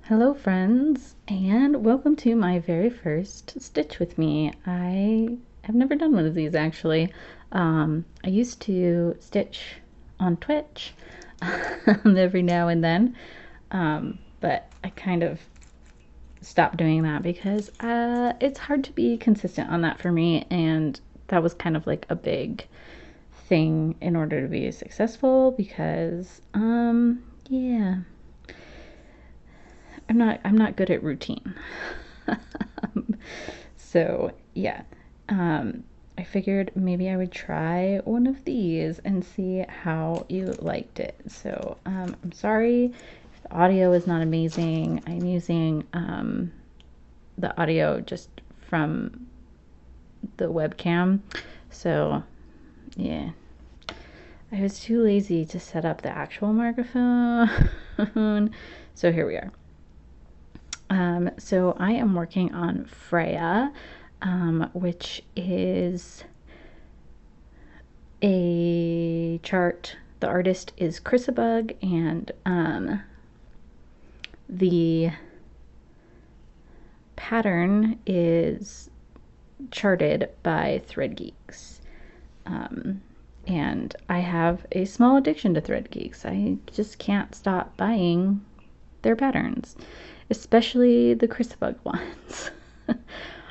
Hello friends, and welcome to my very first Stitch with me. I have never done one of these actually. I used to stitch on Twitch every now and then, but I kind of stopped doing that because it's hard to be consistent on that for me, and that was kind of like a big thing in order to be successful because yeah, I'm not good at routine. So yeah, I figured maybe I would try one of these and see how you liked it. So I'm sorry if the audio is not amazing. I'm using the audio just from the webcam. So yeah, I was too lazy to set up the actual microphone. So here we are. So I am working on Freya, which is a chart. The artist is ChrissaBug, and the pattern is charted by ThreadGeeks. And I have a small addiction to ThreadGeeks. I just can't stop buying their patterns, especially the ChrissaBug ones.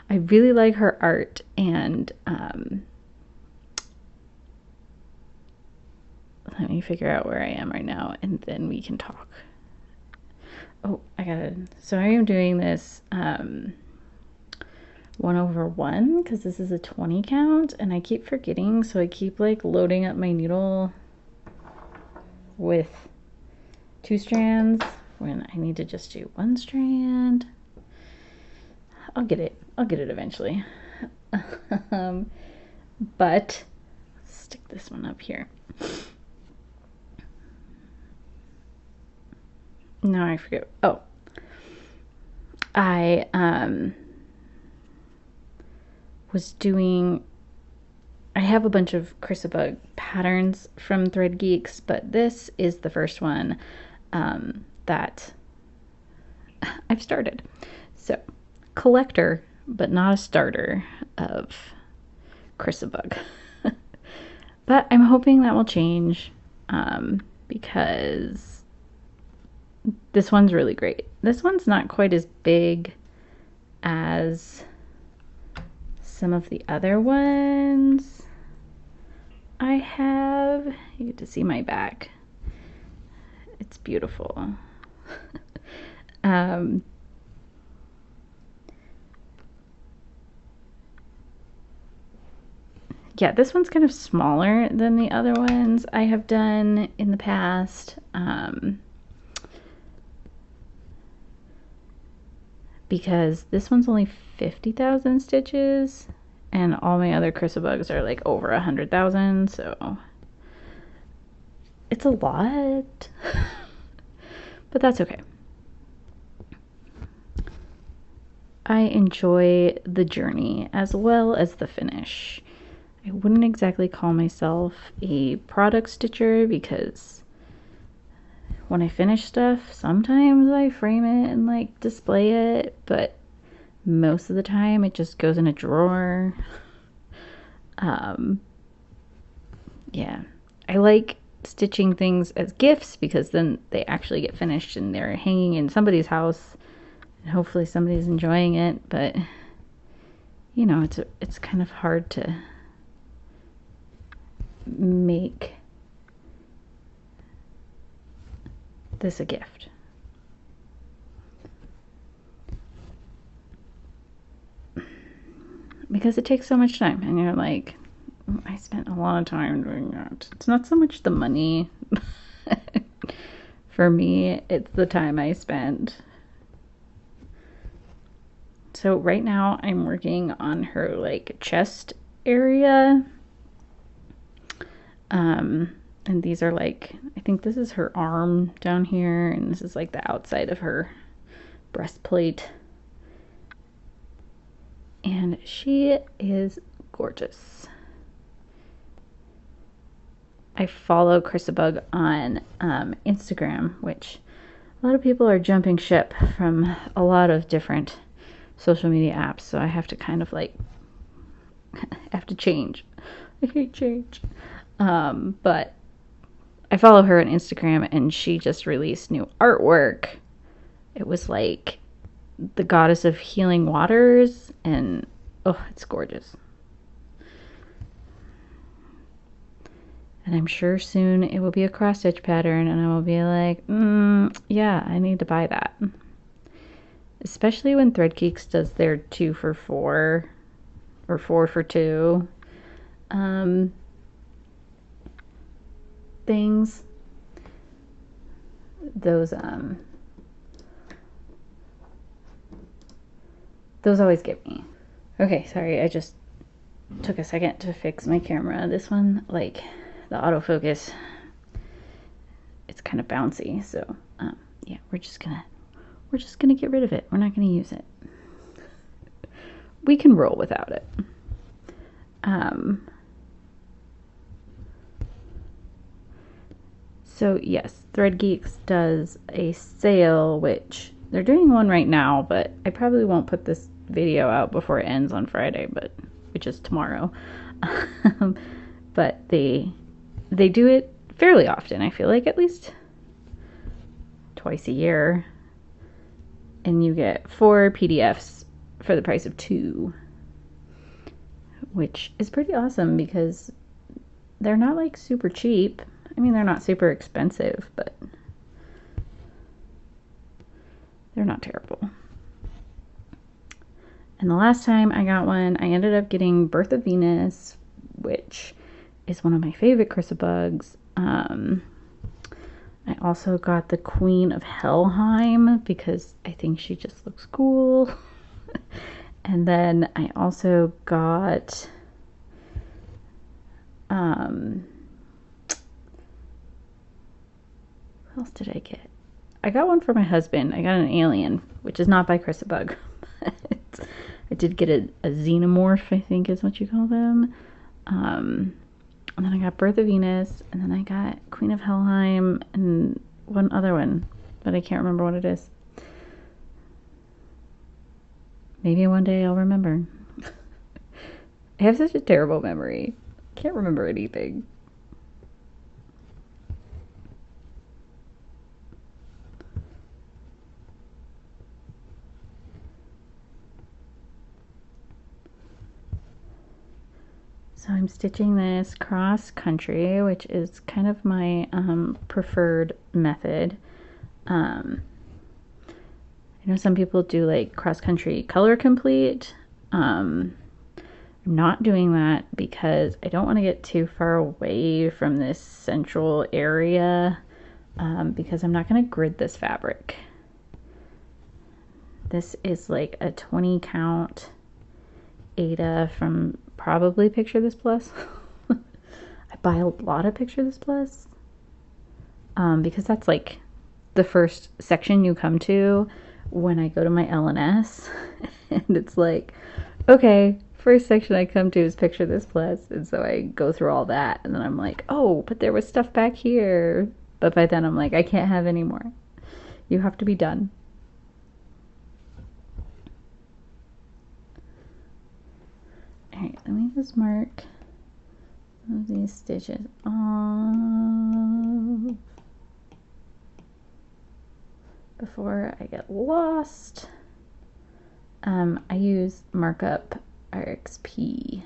I really like her art, and let me figure out where I am right now, and then we can talk. Oh, so I am doing this 1/1 because this is a 20 count, and I keep forgetting, so I keep like loading up my needle with 2 strands when I need to just do 1 strand. I'll get it eventually. But let's stick this one up here. No, I forget. Oh, I I have a bunch of ChrissaBug patterns from ThreadGeeks, but this is the first one that I've started. So, collector, but not a starter of ChrissaBug. But I'm hoping that will change because this one's really great. This one's not quite as big as some of the other ones I have. You get to see my back. It's beautiful. Yeah, this one's kind of smaller than the other ones I have done in the past. Because this one's only 50,000 stitches, and all my other ChrissaBugs are like over 100,000, so it's a lot. But that's okay. I enjoy the journey as well as the finish. I wouldn't exactly call myself a product stitcher because when I finish stuff, sometimes I frame it and like display it, but most of the time it just goes in a drawer. Yeah, I like stitching things as gifts because then they actually get finished and they're hanging in somebody's house, and hopefully somebody's enjoying it. But you know, it's kind of hard to make this a gift. Because it takes so much time, and you're like, I spent a lot of time doing that. It's not so much the money. For me, it's the time I spend. So right now I'm working on her like chest area. And these are like, I think this is her arm down here, and this is like the outside of her breastplate. And she is gorgeous. I follow ChrissaBug on Instagram, which a lot of people are jumping ship from a lot of different social media apps, so I have to kind of like have to change. I hate change. But I follow her on Instagram, and she just released new artwork. It was like the goddess of healing waters, and oh, it's gorgeous. And I'm sure soon it will be a cross stitch pattern, and I will be like, yeah, I need to buy that. Especially when ThreadGeeks does their 2 for 4 or 4 for 2 things. Those always get me. Okay, sorry, I just took a second to fix my camera. This one, like the autofocus, it's kind of bouncy, so yeah, we're just gonna get rid of it. We're not gonna use it. We can roll without it. So yes, ThreadGeeks does a sale, which they're doing one right now, but I probably won't put this video out before it ends on Friday, which is tomorrow. But they do it fairly often. I feel like at least twice a year, and you get 4 PDFs for the price of 2, which is pretty awesome because they're not like super cheap. I mean, they're not super expensive, but they're not terrible. And the last time I got one, I ended up getting Birth of Venus, which is one of my favorite ChrissaBugs. I also got the Queen of Helheim because I think she just looks cool. And then I also got what else did I get? I got one for my husband. I got an alien, which is not by ChrissaBug. But I did get a xenomorph, I think is what you call them. And then I got Birth of Venus, and then I got Queen of Helheim, and one other one, but I can't remember what it is. Maybe one day I'll remember. I have such a terrible memory. I can't remember anything. So I'm stitching this cross country, which is kind of my preferred method. I know some people do like cross country color complete. I'm not doing that because I don't want to get too far away from this central area because I'm not going to grid this fabric. This is like a 20 count Ada from probably Picture This Plus. I buy a lot of Picture This Plus because that's like the first section you come to when I go to my LNS. And it's like, okay, first section I come to is Picture This Plus. And so I go through all that, and then I'm like, oh, but there was stuff back here. But by then I'm like, I can't have any more. You have to be done. Alright, let me just mark some of these stitches off before I get lost. I use Markup RXP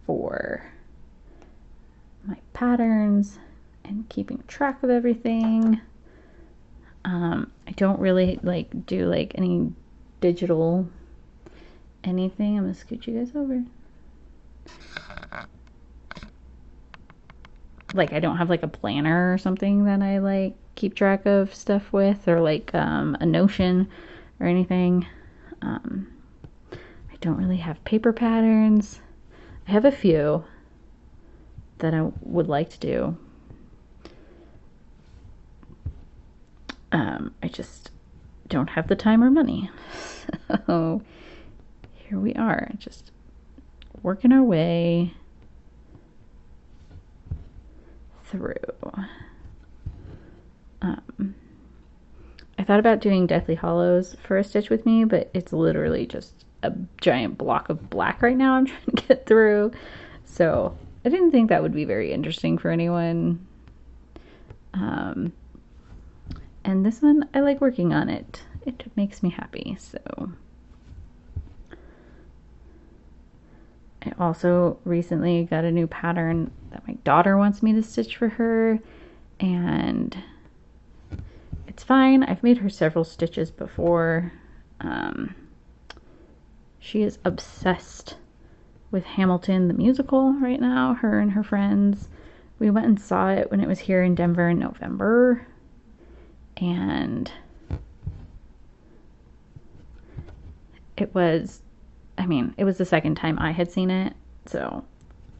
for my patterns and keeping track of everything. I don't really like do like any digital anything. I'm gonna scoot you guys over. Like I don't have like a planner or something that I like keep track of stuff with, or like a Notion or anything. I don't really have paper patterns. I have a few that I would like to do. I just don't have the time or money. So here we are, just working our way through. thought about doing Deathly Hollows for a stitch with me, but it's literally just a giant block of black right now I'm trying to get through. So I didn't think that would be very interesting for anyone. And this one, I like working on it. It makes me happy, so. I also recently got a new pattern that my daughter wants me to stitch for her, and it's fine. I've made her several stitches before. She is obsessed with Hamilton the musical right now, her and her friends. We went and saw it when it was here in Denver in November, and it was the second time I had seen it, so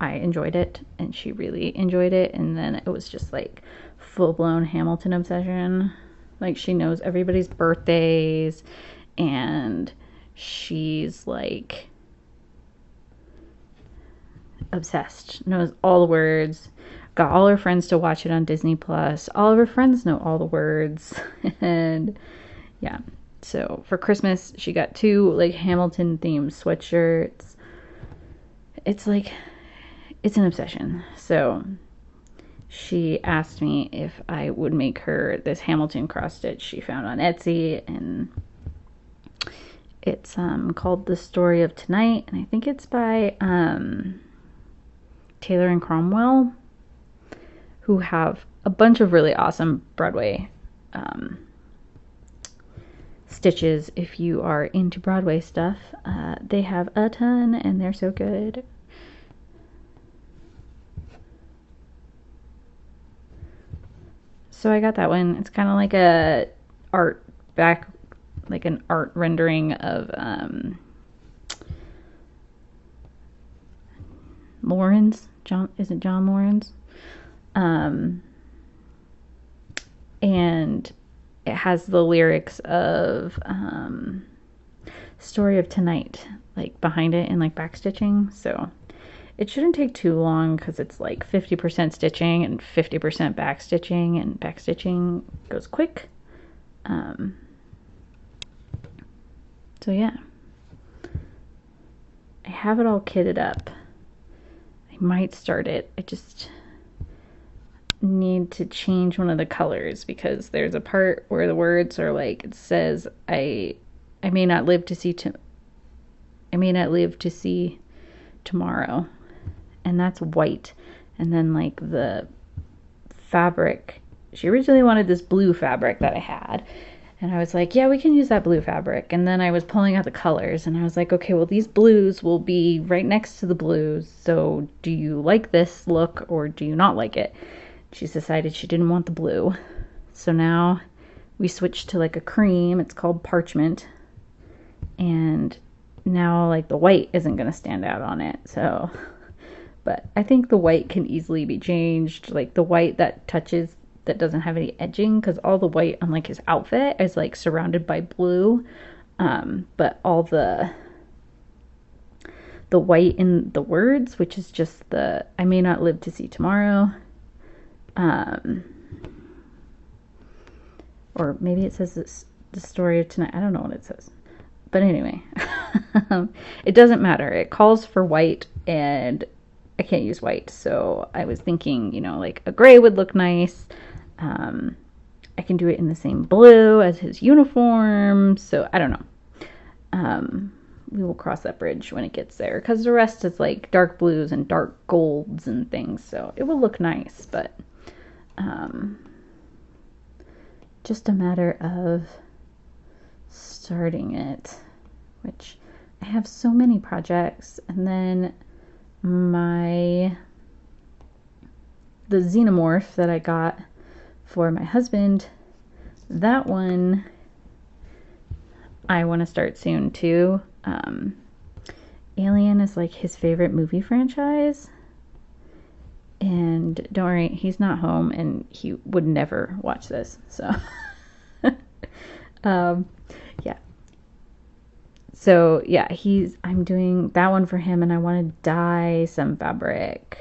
I enjoyed it, and she really enjoyed it, and then it was just like full-blown Hamilton obsession. Like, she knows everybody's birthdays, and she's like obsessed, knows all the words, got all her friends to watch it on Disney Plus. All of her friends know all the words, and yeah. So for Christmas, she got 2 like Hamilton themed sweatshirts. It's like, it's an obsession. So she asked me if I would make her this Hamilton cross stitch she found on Etsy, and it's called The Story of Tonight, and I think it's by Taylor and Cromwell, who have a bunch of really awesome Broadway stitches. If you are into Broadway stuff, they have a ton, and they're so good. So I got that one. It's kind of like a like an art rendering of Lawrence. Is it John Lawrence? And it has the lyrics of Story of Tonight like behind it in like backstitching. So it shouldn't take too long because it's like 50% stitching and 50% backstitching, and backstitching goes quick. So yeah, I have it all kitted up. I might start it. I just need to change one of the colors because there's a part where the words are like, it says I may not live to see tomorrow, and that's white. And then like the fabric, she originally wanted this blue fabric that I had, and I was like, yeah, we can use that blue fabric. And then I was pulling out the colors, and I was like, okay, well, these blues will be right next to the blues, so do you like this look or do you not like it? She's decided she didn't want the blue, so now we switched to like a cream. It's called Parchment, and now like the white isn't going to stand out on it. So, but I think the white can easily be changed, like the white that touches, that doesn't have any edging, because all the white on like his outfit is like surrounded by blue, but all the white in the words, which is just the I may not live to see tomorrow, or maybe it says this, the story of tonight. I don't know what it says, but anyway, it doesn't matter. It calls for white, and I can't use white, so I was thinking, you know, like a gray would look nice. I can do it in the same blue as his uniform, so I don't know. We will cross that bridge when it gets there, because the rest is like dark blues and dark golds and things, so it will look nice, but just a matter of starting it, which I have so many projects. And then the xenomorph that I got for my husband, that one I want to start soon too. Alien is like his favorite movie franchise, and don't worry, he's not home and he would never watch this, so yeah. So yeah, I'm doing that one for him, and I want to dye some fabric.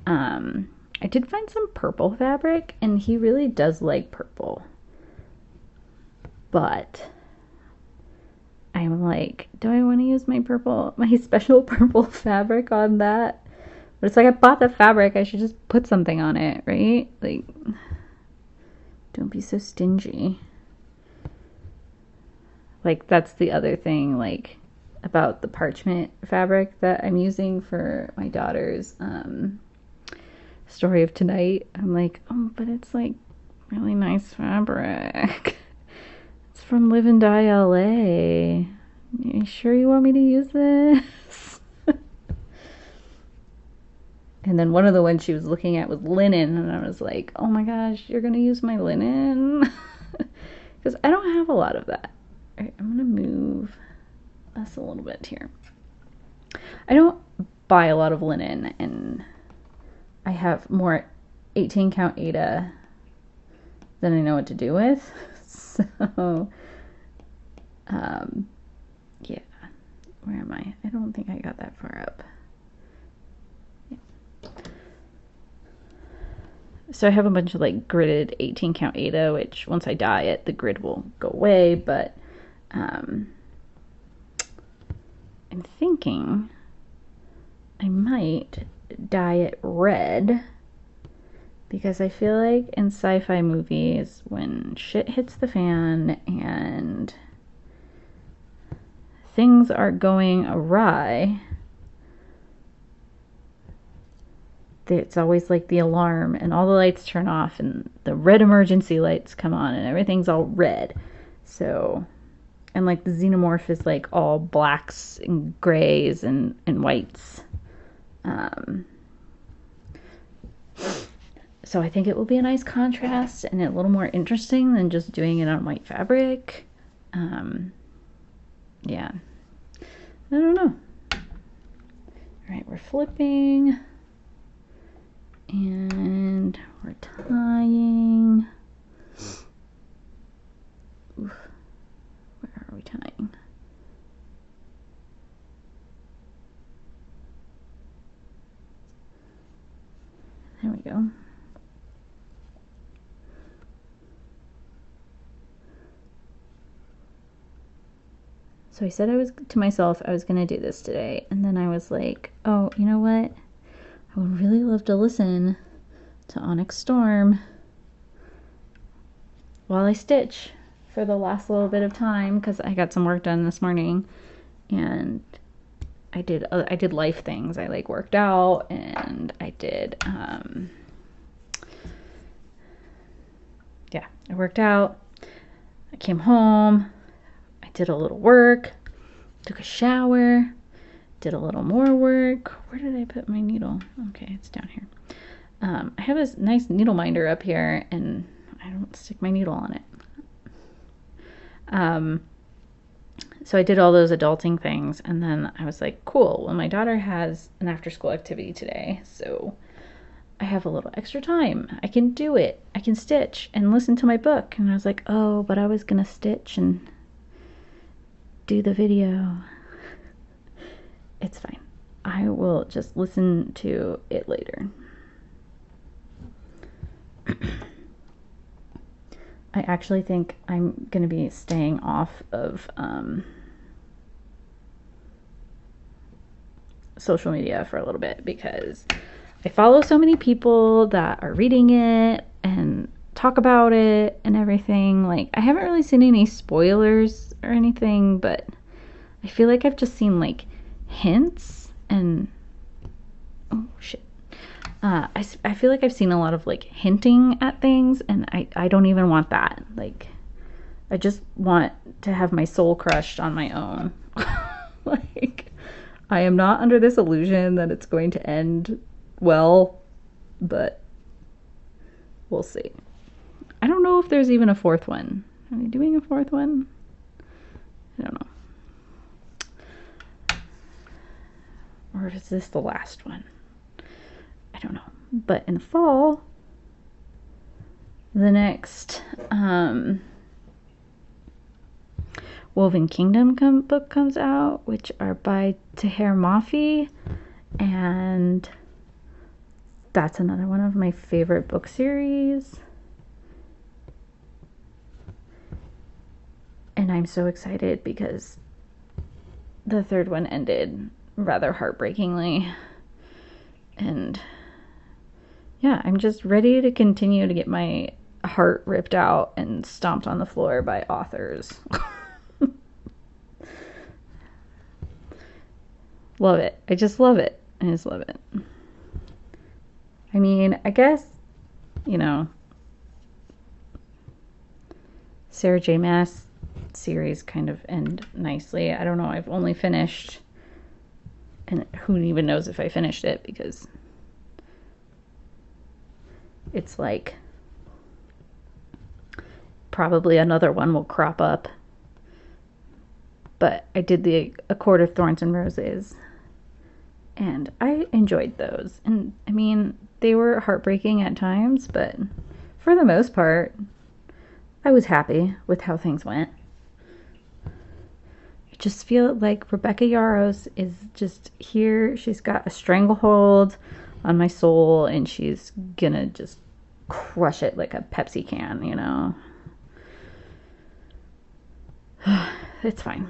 I did find some purple fabric, and he really does like purple. but I'm like, do I want to use my special purple fabric on that? But it's like, I bought the fabric, I should just put something on it, right? Like, don't be so stingy. Like, that's the other thing, like, about the parchment fabric that I'm using for my daughter's story of tonight. I'm like, oh, but it's like really nice fabric. It's from Live and Die LA. You sure you want me to use this? And then one of the ones she was looking at was linen, and I was like, oh my gosh, you're gonna use my linen? Because I don't have a lot of that. All right, I'm gonna move us a little bit here. I don't buy a lot of linen, and I have more 18 count Aida than I know what to do with. So, yeah. Where am I? I don't think I got that far up. Yeah. So I have a bunch of like gridded 18 count Aida, which once I dye it, the grid will go away, but I'm thinking I might dye it red, because I feel like in sci-fi movies, when shit hits the fan and things are going awry, it's always like the alarm and all the lights turn off and the red emergency lights come on and everything's all red. So, and like the xenomorph is like all blacks and grays and whites. So I think it will be a nice contrast and a little more interesting than just doing it on white fabric. Yeah. I don't know. All right, we're flipping. And we're tying. Oof. Where are we tying? There we go. So I said to myself I was going to do this today, and then I was like, oh, you know what? I would really love to listen to Onyx Storm while I stitch for the last little bit of time, because I got some work done this morning, and I did life things. I like worked out, and I did yeah, I worked out. I came home. I did a little work, took a shower, did a little more work. Where did I put my needle? Okay, it's down here. I have this nice needle minder up here, and I don't stick my needle on it. So I did all those adulting things, and then I was like, cool, well, my daughter has an after-school activity today, so I have a little extra time. I can do it. I can stitch and listen to my book. And I was like, oh, but I was gonna stitch and do the video. It's fine. I will just listen to it later. I actually think I'm going to be staying off of social media for a little bit, because I follow so many people that are reading it and talk about it and everything. Like, I haven't really seen any spoilers or anything, but I feel like I've just seen like hints and oh shit. I feel like I've seen a lot of like hinting at things, and I don't even want that. Like, I just want to have my soul crushed on my own. Like, I am not under this illusion that it's going to end well, but we'll see. I don't know if there's even a fourth one. Are they doing a fourth one? I don't know. Or is this the last one? I don't know. But in the fall, the next Woven Kingdom book comes out, which are by Taher Mafi, and that's another one of my favorite book series. I'm so excited because the third one ended rather heartbreakingly. And yeah, I'm just ready to continue to get my heart ripped out and stomped on the floor by authors. Love it. I just love it. I just love it. I mean, I guess, you know, Sarah J. Maas series kind of end nicely. I don't know. I've only finished, and who even knows if I finished it, because it's like probably another one will crop up. But I did A Court of Thorns and Roses, and I enjoyed those. And I mean, they were heartbreaking at times, but for the most part, I was happy with how things went. I just feel like Rebecca Yarros is just here. She's got a stranglehold on my soul, and she's gonna just crush it like a Pepsi can, you know? It's fine.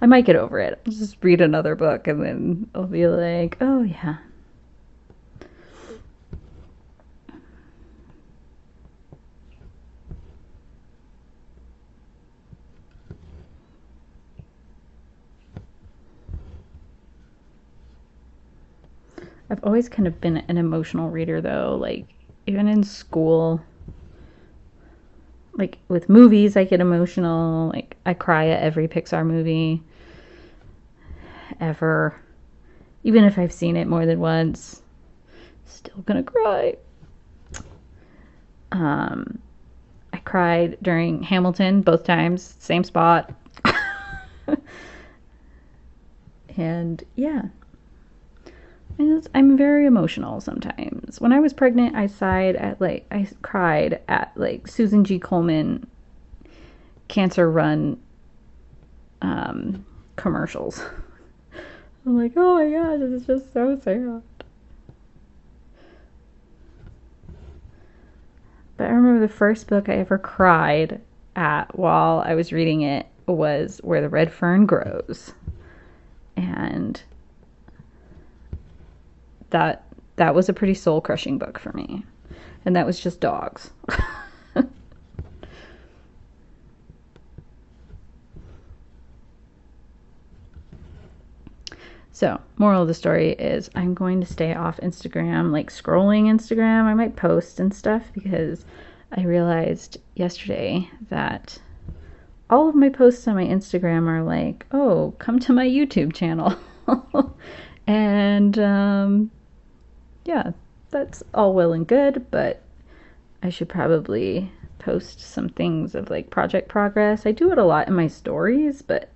I might get over it. I'll just read another book and then I'll be like, oh yeah. I've always kind of been an emotional reader though, like even in school. Like with movies, I get emotional. Like I cry at every Pixar movie ever. Even if I've seen it more than once, still gonna cry. I cried during Hamilton both times, same spot. And yeah, I'm very emotional sometimes. When I was pregnant, I cried at like Susan G. Komen cancer run commercials. I'm like, oh my gosh, it's just so sad. But I remember the first book I ever cried at while I was reading it was Where the Red Fern Grows. And that was a pretty soul crushing book for me. And that was just dogs. So, moral of the story is I'm going to stay off Instagram, like scrolling Instagram. I might post and stuff because I realized yesterday that all of my posts on my Instagram are like, oh, come to my YouTube channel. And yeah, that's all well and good, but I should probably post some things of like project progress. I do it a lot in my stories, but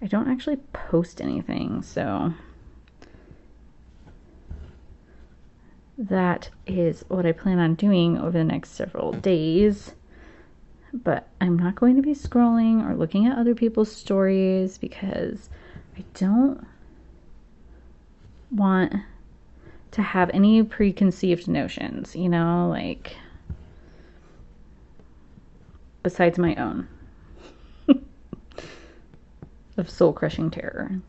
I don't actually post anything, so that is what I plan on doing over the next several days. But I'm not going to be scrolling or looking at other people's stories because I don't want to have any preconceived notions, you know, like besides my own of soul-crushing terror.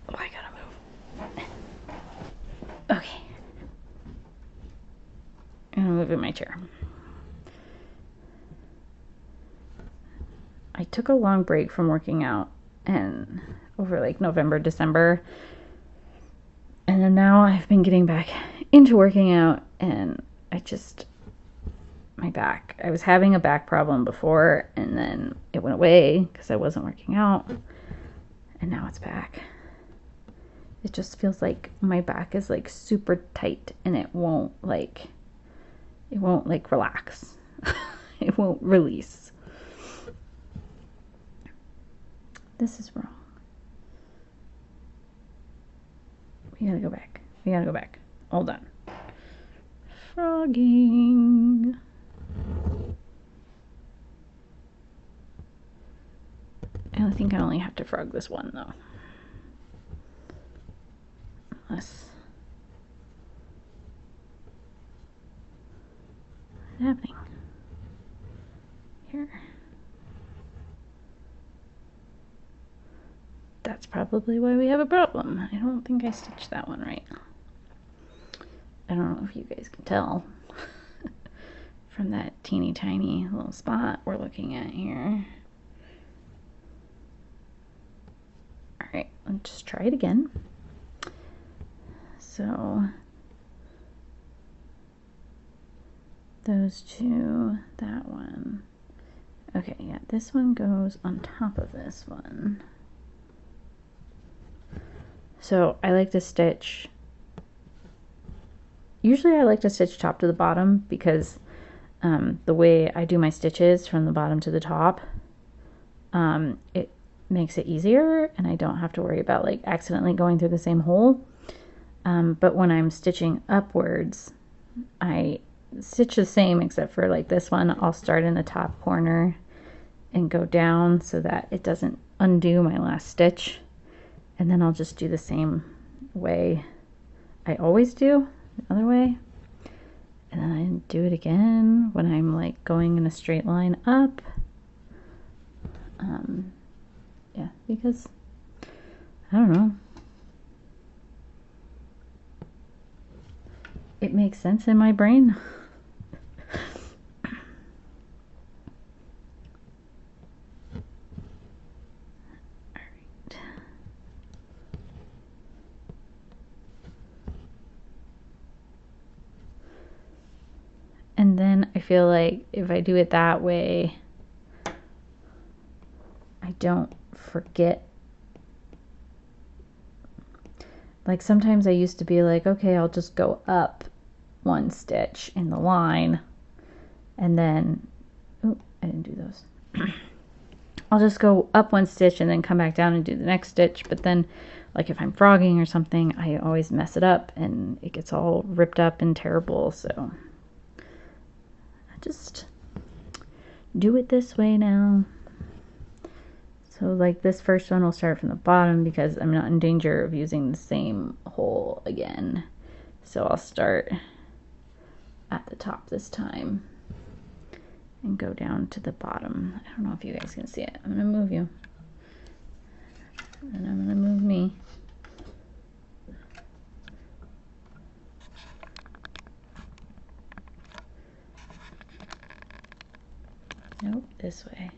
Oh, I gotta move. Okay. I'm gonna move in my chair. I took a long break from working out and over like November, December. And And now I've been getting back into working out, and my back, I was having a back problem before, and then it went away because I wasn't working out, and now it's back. It just feels like my back is like super tight, and it won't like relax. It won't release. This is wrong. We gotta go back. We gotta go back. Hold on. Frogging. I think I only have to frog this one though. Unless... What's happening? Here. That's probably why we have a problem. I don't think I stitched that one right. I don't know if you guys can tell from that teeny tiny little spot we're looking at here. Alright, let's just try it again. So those two, that one. Okay, yeah, this one goes on top of this one. So I like to stitch, usually I like to stitch top to the bottom because the way I do my stitches from the bottom to the top, it makes it easier and I don't have to worry about like accidentally going through the same hole. But when I'm stitching upwards, I stitch the same except for like this one, I'll start in the top corner and go down so that it doesn't undo my last stitch. And then I'll just do the same way I always do, the other way. And then I do it again when I'm like going in a straight line up. Yeah, because I don't know. It makes sense in my brain. And then I feel like if I do it that way, I don't forget. Like sometimes I used to be like, okay, I'll just go up one stitch in the line and then, oh, I didn't do those. I'll just go up one stitch and then come back down and do the next stitch. But then like if I'm frogging or something, I always mess it up and it gets all ripped up and terrible. So just do it this way now. So like this first one will start from the bottom because I'm not in danger of using the same hole again. So I'll start at the top this time and go down to the bottom. I don't know if you guys can see it. I'm gonna move you and I'm gonna move me. Nope, this way.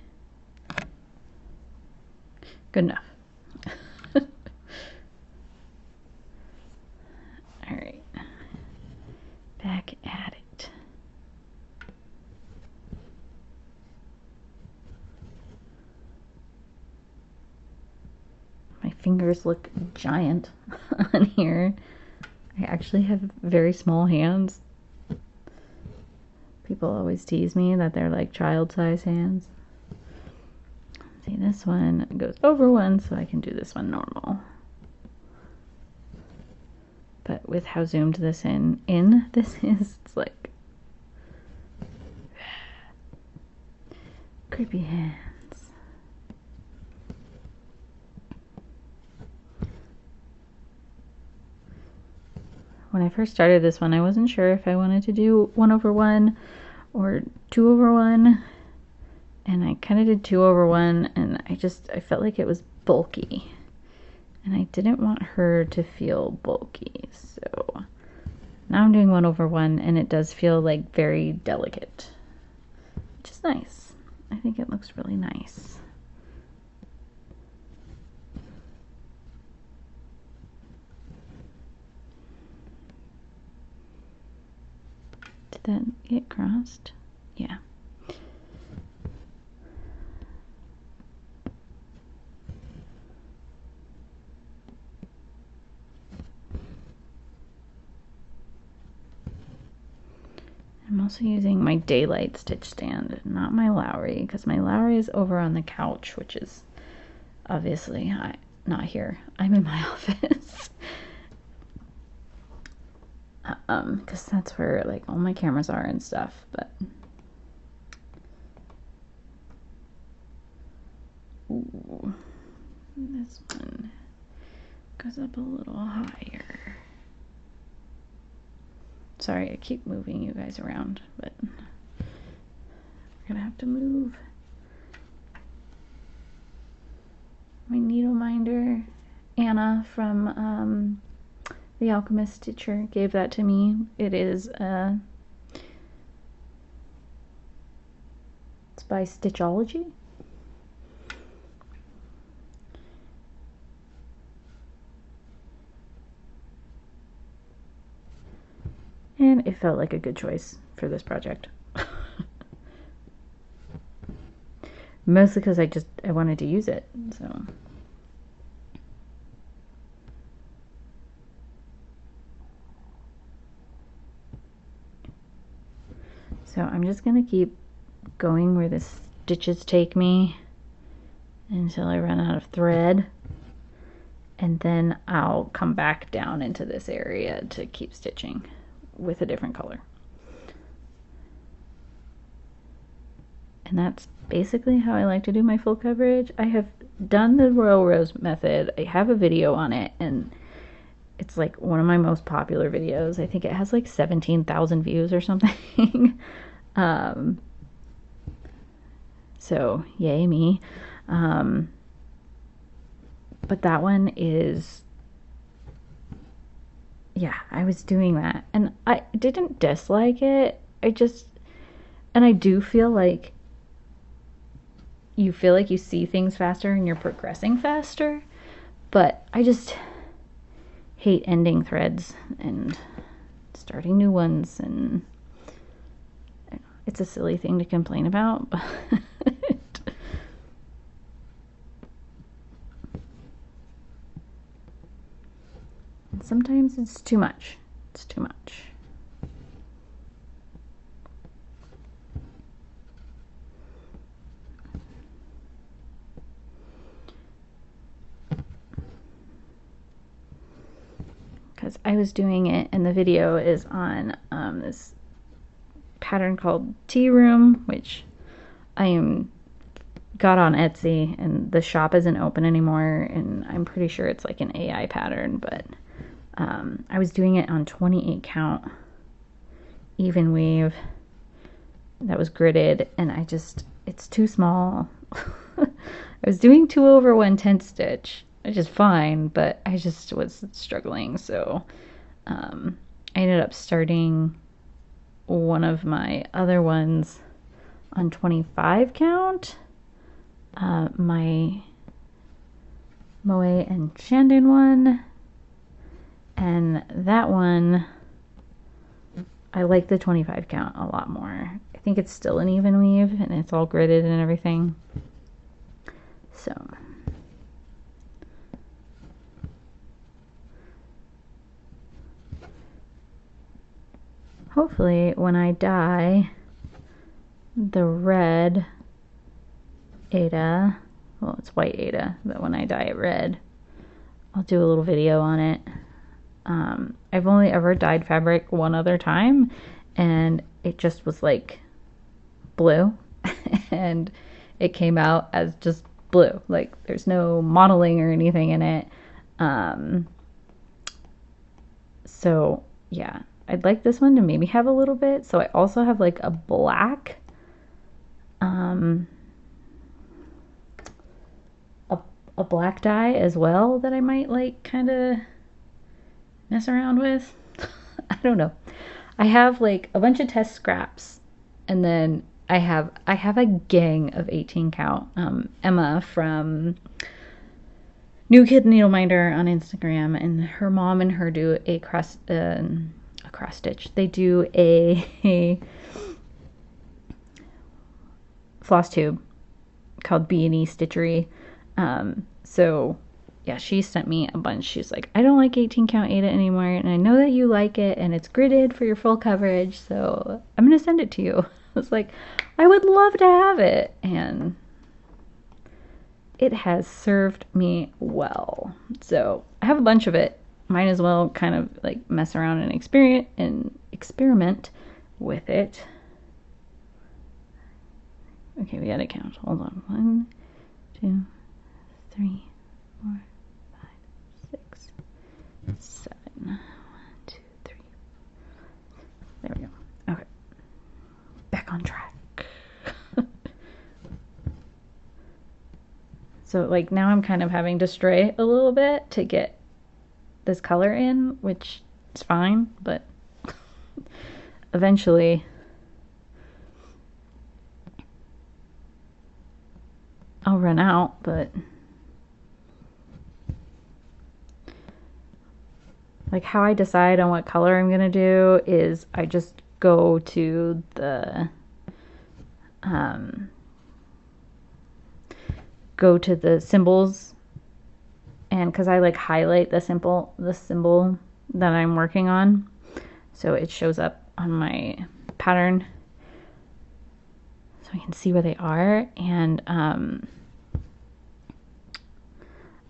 Good enough. All right, back at it. My fingers look giant on here. I actually have very small hands. People always tease me that they're like child-size hands. See, this one goes over one, so I can do this one normal. But with how zoomed this in this is, it's like creepy hands. When I first started this one, I wasn't sure if I wanted to do 1/1 or 2/1, and I kind of did 2/1, and I felt like it was bulky, and I didn't want her to feel bulky, so now I'm doing 1/1, and it does feel like very delicate, which is nice. I think it looks really nice. that get crossed? Yeah. I'm also using my daylight stitch stand, not my Lowry, because my Lowry is over on the couch, which is obviously not here. I'm in my office. Because that's where like all my cameras are and stuff, but ooh, this one goes up a little higher. Sorry, I keep moving you guys around, but we're gonna have to move. My needle minder, Anna from The Alchemist Stitcher gave that to me. It is it's by Stitchology. And it felt like a good choice for this project. Mostly because I wanted to use it, so I'm just gonna keep going where the stitches take me until I run out of thread, and then I'll come back down into this area to keep stitching with a different color. And that's basically how I like to do my full coverage. I have done the Royal Rose method. I have a video on it, and it's like one of my most popular videos. I think it has like 17,000 views or something. So yay me. But that one is, yeah, I was doing that and I didn't dislike it. And I do feel like you see things faster and you're progressing faster, but I just hate ending threads and starting new ones, and it's a silly thing to complain about, but sometimes it's too much. It's too much. Because I was doing it, and the video is on this pattern called Tea Room, which got on Etsy, and the shop isn't open anymore, and I'm pretty sure it's like an AI pattern, but I was doing it on 28 count even weave that was gridded, and it's too small. I was doing 2 over 1/10 stitch, which is fine, but I just was struggling, so I ended up starting one of my other ones on 25 count, my Moe and Shandon one, and that one I like the 25 count a lot more. I think it's still an even weave and it's all gridded and everything, so hopefully when I dye the red Ada, well, it's white Ada, but when I dye it red, I'll do a little video on it. I've only ever dyed fabric one other time, and it just was like blue, and it came out as just blue. Like there's no modeling or anything in it. So yeah, I'd like this one to maybe have a little bit. So I also have like a black, a black dye as well that I might like kind of mess around with. I don't know. I have like a bunch of test scraps, and then I have a gang of 18 count. Emma from New Kid Needle Minder on Instagram, and her mom and her do a cross stitch. They do a floss tube called B&E Stitchery. So yeah, she sent me a bunch. She's like, I don't like 18 count Aida anymore, and I know that you like it, and it's gridded for your full coverage, so I'm gonna send it to you. I was like, I would love to have it, and it has served me well. So I have a bunch of it. Might as well kind of like mess around and experiment with it. Okay, we gotta count. Hold on. 1, 2, 3, 4, 5, 6, 7. 1, 2, 3. There we go. Okay. Back on track. So like now I'm kind of having to stray a little bit to get this color in, which is fine, but eventually I'll run out. But like how I decide on what color I'm gonna do is I just go to the symbols, and because I like highlight the symbol that I'm working on, so it shows up on my pattern so I can see where they are, and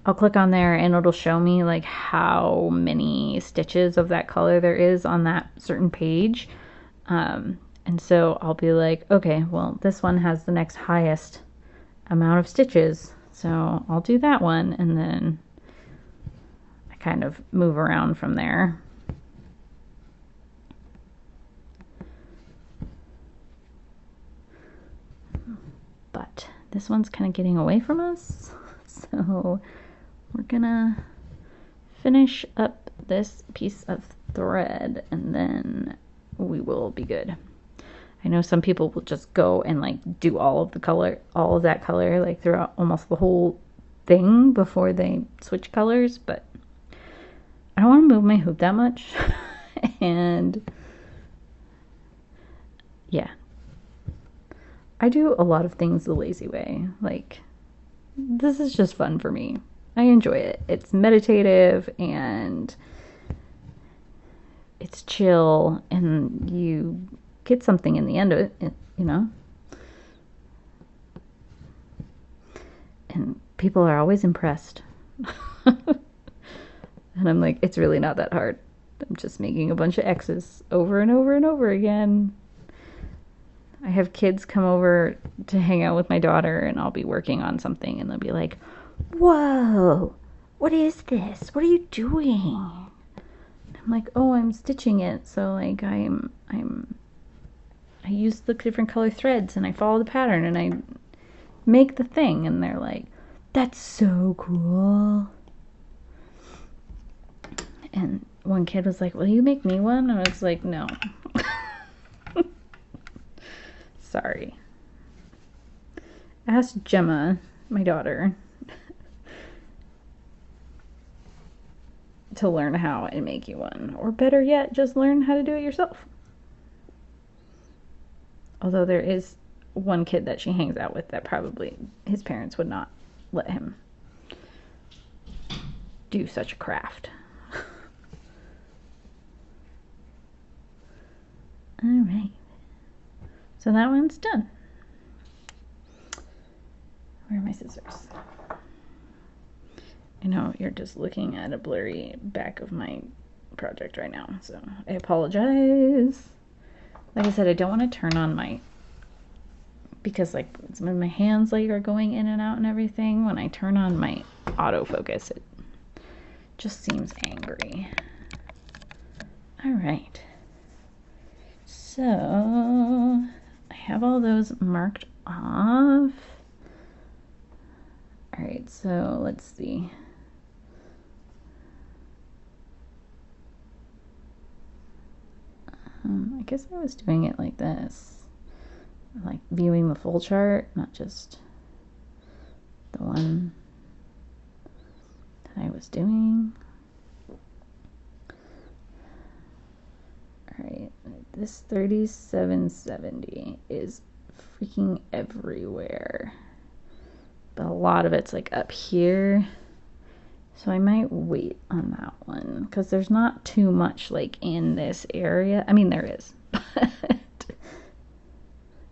I'll click on there and it'll show me like how many stitches of that color there is on that certain page, and so I'll be like, okay, well this one has the next highest amount of stitches, so I'll do that one, and then I kind of move around from there. But this one's kind of getting away from us, so we're gonna finish up this piece of thread and then we will be good. I know some people will just go and like do all of that color like throughout almost the whole thing before they switch colors, but I don't want to move my hoop that much. And yeah, I do a lot of things the lazy way. Like, this is just fun for me. I enjoy it. It's meditative and it's chill, and you get something in the end of it, you know? And people are always impressed. And I'm like, it's really not that hard. I'm just making a bunch of X's over and over and over again. I have kids come over to hang out with my daughter, and I'll be working on something, and they'll be like, whoa, what is this? What are you doing? I'm like, oh, I'm stitching it. So like I use the different color threads and I follow the pattern and I make the thing, and they're like, that's so cool. And one kid was like, will you make me one? And I was like, no. Sorry. Ask Gemma, my daughter, to learn how and make you one. Or better yet, just learn how to do it yourself. Although there is one kid that she hangs out with that probably his parents would not let him do such a craft. Alright. So that one's done. Where are my scissors? I know you're just looking at a blurry back of my project right now, so I apologize. Like I said, I don't want to turn on my, because like when my hands like are going in and out and everything, when I turn on my autofocus, it just seems angry. All right. So I have all those marked off. All right, so let's see. I guess I was doing it like this, like viewing the full chart, not just the one that I was doing. this 3770 is freaking everywhere. But a lot of it's like up here. So I might wait on that one because there's not too much like in this area. I mean, there is, but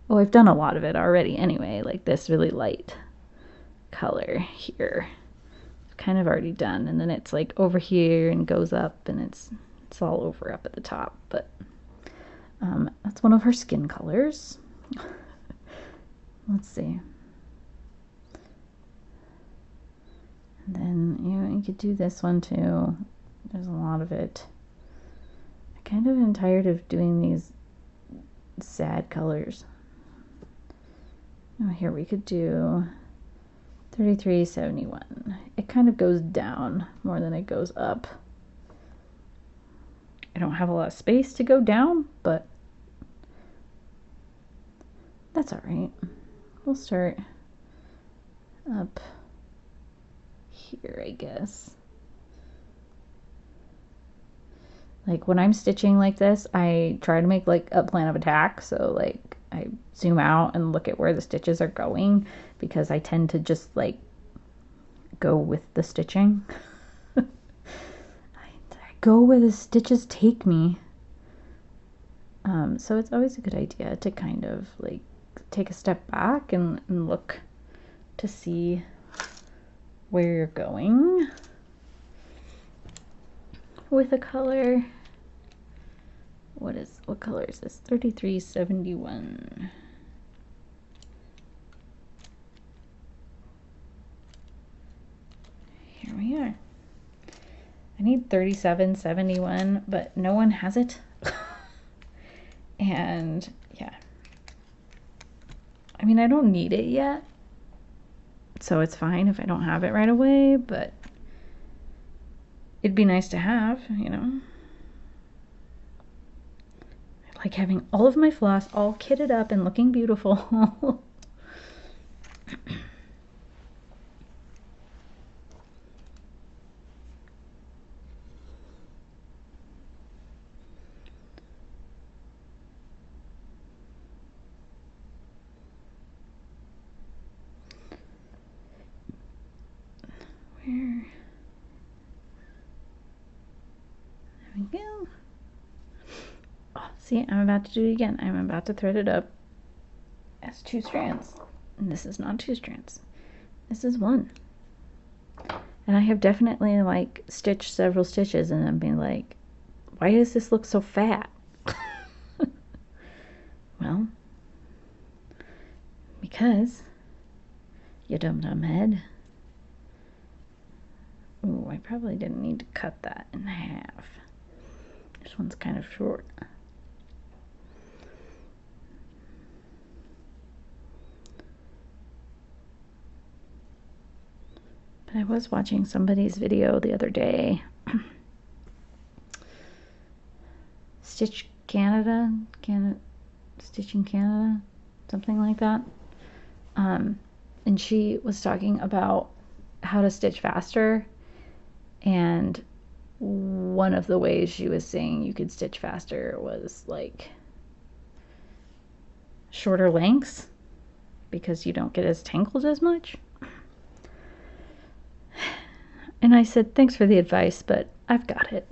oh, I've done a lot of it already anyway, like this really light color here. I've kind of already done, and then it's like over here and goes up, and it's all over up at the top, but that's one of her skin colors. Let's see. And then, you know, you could do this one too. There's a lot of it. I kind of am tired of doing these sad colors. Oh, here we could do 3371. It kind of goes down more than it goes up. I don't have a lot of space to go down, but that's all right. We'll start up here, I guess. Like when I'm stitching like this, I try to make like a plan of attack. So like I zoom out and look at where the stitches are going, because I tend to just like go with the stitching. I go where the stitches take me. So it's always a good idea to kind of like take a step back and look to see where you're going with a color. What color is this? 3371. Here we are. I need 3771, but no one has it. And yeah, I mean, I don't need it yet, so it's fine if I don't have it right away, but it'd be nice to have, you know. I like having all of my floss all kitted up and looking beautiful. There we go. Oh, see, I'm about to do it again. I'm about to thread it up as 2 strands. And this is not 2 strands. This is 1. And I have definitely like stitched several stitches and then been like, why does this look so fat? Well, because you dum-dum head. Ooh, I probably didn't need to cut that in half. This one's kind of short. But I was watching somebody's video the other day. Stitching Canada, something like that. And she was talking about how to stitch faster. And one of the ways she was saying you could stitch faster was like shorter lengths, because you don't get as tangled as much. And I said, thanks for the advice, but I've got it.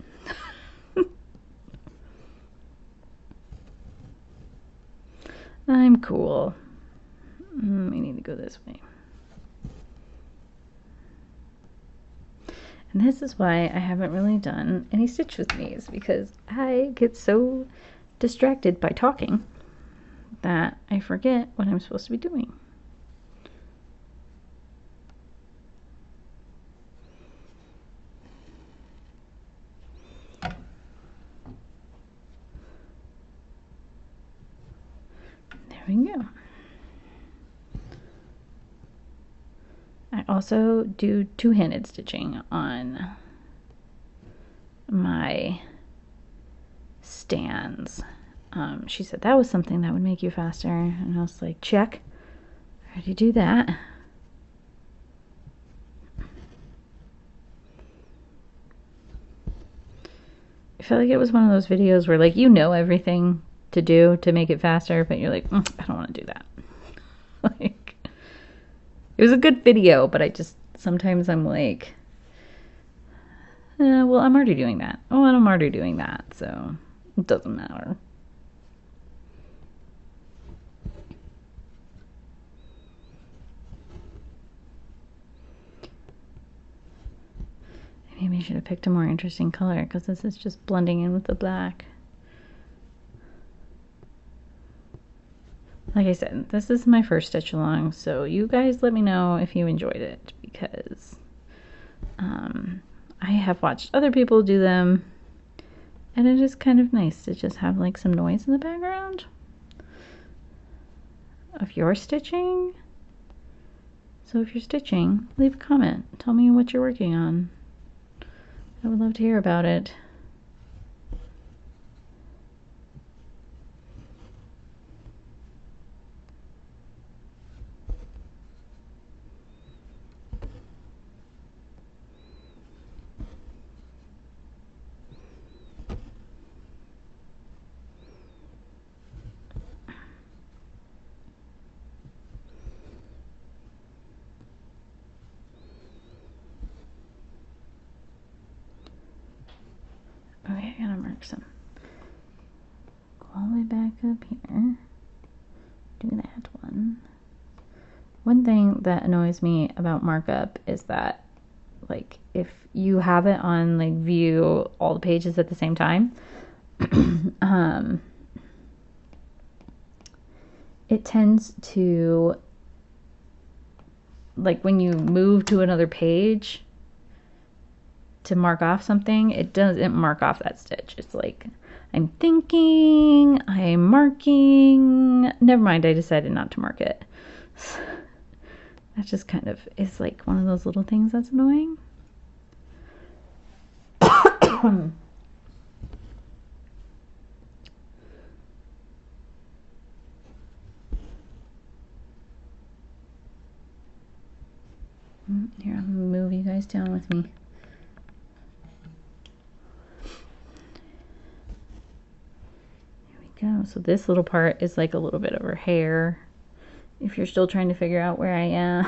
I'm cool. We need to go this way. And this is why I haven't really done any stitch with me's, because I get so distracted by talking that I forget what I'm supposed to be doing. There we go. I also do two-handed stitching on my stands. She said that was something that would make you faster, and I was like, check, I already do that. I feel like it was one of those videos where like you know everything, to do to make it faster, but you're like, I don't want to do that. Like, it was a good video, but sometimes I'm like, well, I'm already doing that. Oh, and I'm already doing that, so it doesn't matter. Maybe I should have picked a more interesting color, because this is just blending in with the black. Like I said, this is my first stitch along, so you guys let me know if you enjoyed it, because I have watched other people do them, and it is kind of nice to just have like some noise in the background of your stitching. So if you're stitching, leave a comment. Tell me what you're working on. I would love to hear about it. Okay, I gotta mark some. Go all the way back up here. Do that one. One thing that annoys me about markup is that, like, if you have it on like view all the pages at the same time, it tends to, like, when you move to another page to mark off something, it doesn't mark off that stitch. It's like, I'm thinking, I'm marking, never mind, I decided not to mark it. That just kind of is like one of those little things that's annoying. Here, I'm gonna move you guys down with me. Go. So this little part is like a little bit of her hair, if you're still trying to figure out where I am.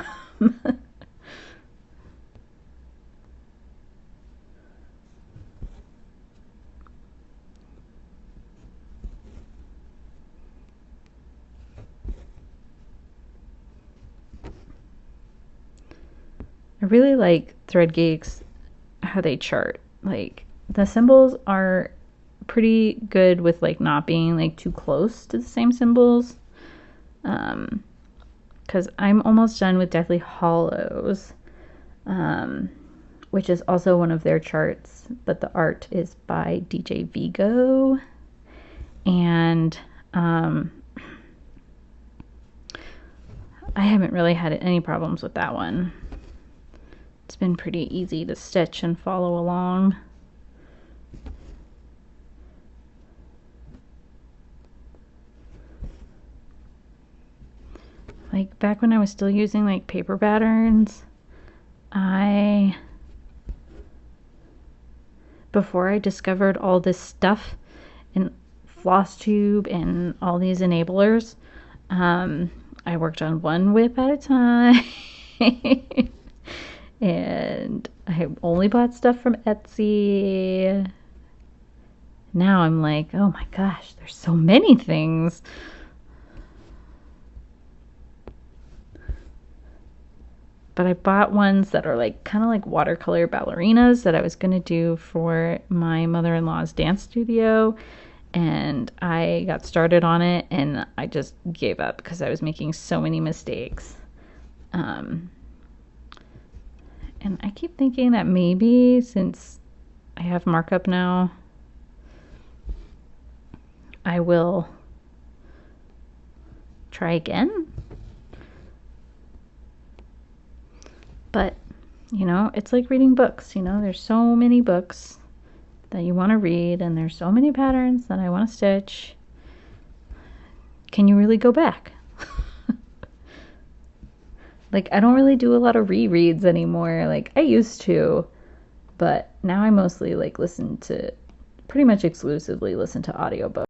I really like ThreadGeeks, how they chart. Like, the symbols are pretty good with like not being like too close to the same symbols, because I'm almost done with Deathly Hollows, which is also one of their charts, but the art is by DJ Vigo, and I haven't really had any problems with that one. It's been pretty easy to stitch and follow along. Like, back when I was still using like paper patterns, before I discovered all this stuff in floss tube and all these enablers, I worked on one whip at a time. And I only bought stuff from Etsy. Now I'm like, oh my gosh, there's so many things. But I bought ones that are like kind of like watercolor ballerinas that I was going to do for my mother-in-law's dance studio, and I got started on it and I just gave up because I was making so many mistakes. And I keep thinking that maybe since I have markup now, I will try again. But, you know, it's like reading books. You know, there's so many books that you want to read, and there's so many patterns that I want to stitch. Can you really go back? Like, I don't really do a lot of rereads anymore. Like, I used to, but now I mostly like pretty much exclusively listen to audiobooks.